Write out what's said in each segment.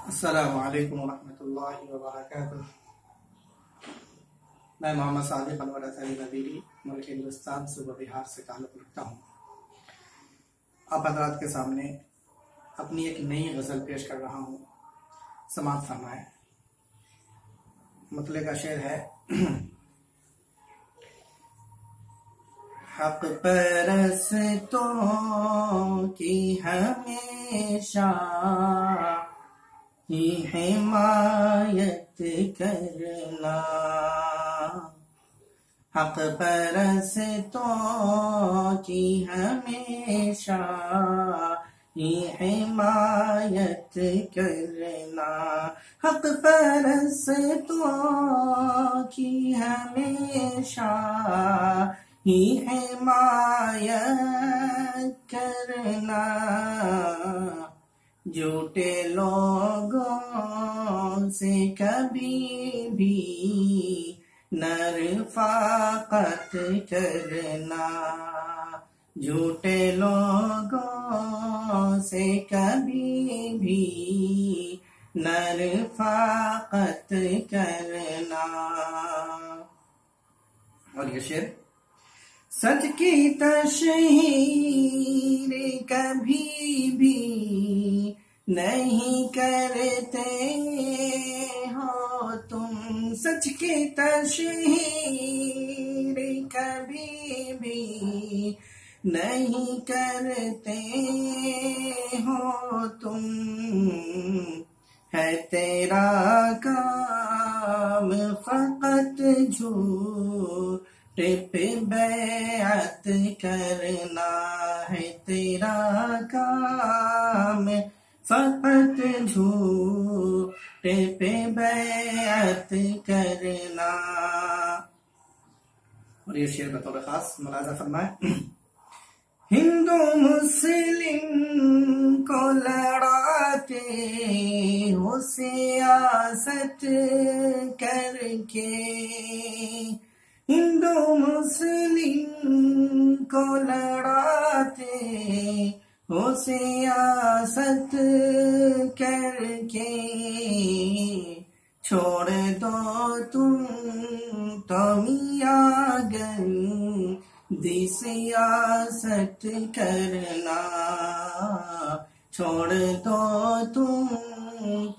अस्सलामु अलैकुम वरहमतुल्लाहि वबरकातुह। मैं मोहम्मद सादिक अनवर अतरी नबीरी मुल्क हिंदुस्तान सूबा बिहार से ताल्लुक़ रखता हूँ। आप हज़रात के सामने अपनी एक नई गज़ल पेश कर रहा हूँ। समाअत फरमाएं। मतले का शेर है हक़ परस्तों की हमेशा ही हिमायत करना, हक़ परस्तों की हमेशा ही हिमायत करना, हक़ परस्तों की हमेशा ही हिमायत करना। झूठे लोगों से कभी भी न रिफ़ाक़त करना, झूठे लोगों से कभी भी न रिफ़ाक़त करना। और ये शेर सच की तशहीर कभी भी नहीं करते हो तुम, सच की तशहीर कभी भी नहीं करते हो तुम। है तेरा काम फ़क़त झूठे पे बैअत करना, है तेरा काम फ़क़त झूठे पे बैअत करना। और ये शेर बतौर खास मुलाज़ा फरमाए। हिंदू मुस्लिम को लड़ाते हो सियासत करके, हिंदू मुस्लिम को लड़ाते हो सियासत करके। छोड़ दो तुम तो मियां गंदी सियासत करना, छोड़ दो तुम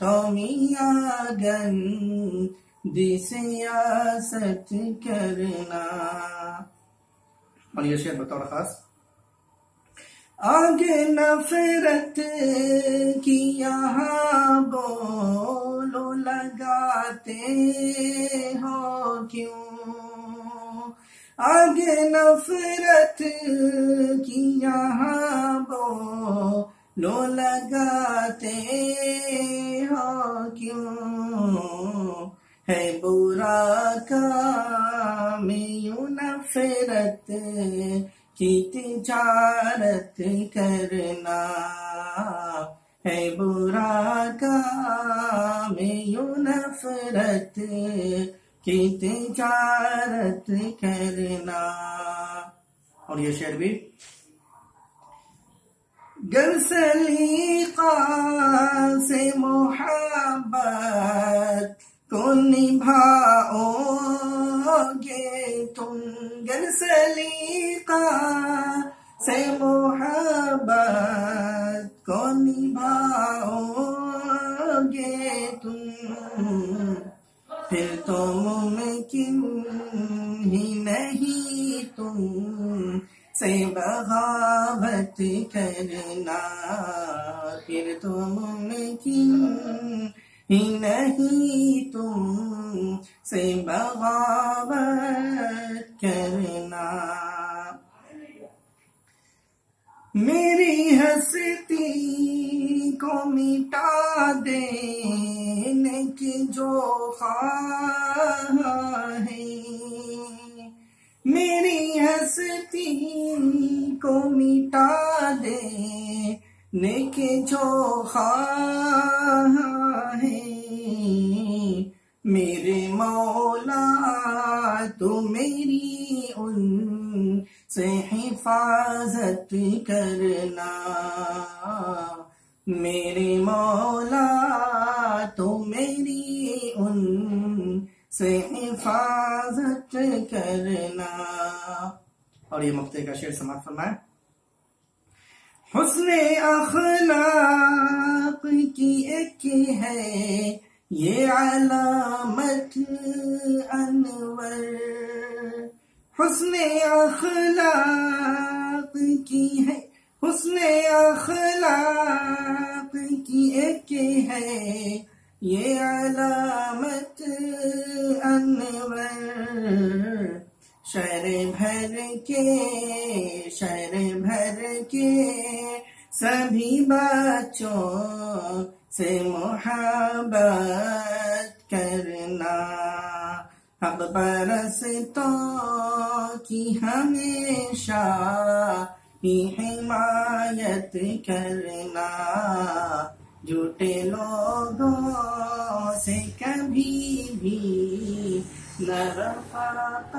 तो मियां गंदी सियासत करना। और ये शेर बतौर खास। आगे नफरत की यहाँ बोलो लगाते हो क्यों, आगे नफरत की यहाँ बोलो लगाते हो क्यों। है बुरा काम यूं नफरत की तिजारत करना, है बुरा काम यूं नफरत की तिजारत करना। और ये शेर भी गर सलीक़ा से मोहब्बत को निभाओगे तुम, गर सलीक़ा से मोहब्बत को निभाओगे तुम। फिर तो मुमकिन ही नहीं तुम से बगावत करना, फिर तो मुमकिन ही नहीं तुम से बगावत करना। मेरी हस्ती को मिटा देने की जो ख्वाह है, मेरी हस्ती को मिटा देने की जो ख्वाह है। मेरे मौला तू मेरी उन से हिफाजत करना, मेरे मौला से हिफाजत करना। और ये मक्ते का शेर समाप्त फरमाए। हुस्ने अखलाक की एक है ये अलामत अनवर, हुस्ने अखलाक की है, हुस्ने अखलाक की एक है ये अलामत अनवर। शहर भर के सभी बच्चों से मोहब्बत करना, हक परस्तों की हमेशा ही हिमायत करना, झूठे लोगों से कभी भी न रफ़ाक़त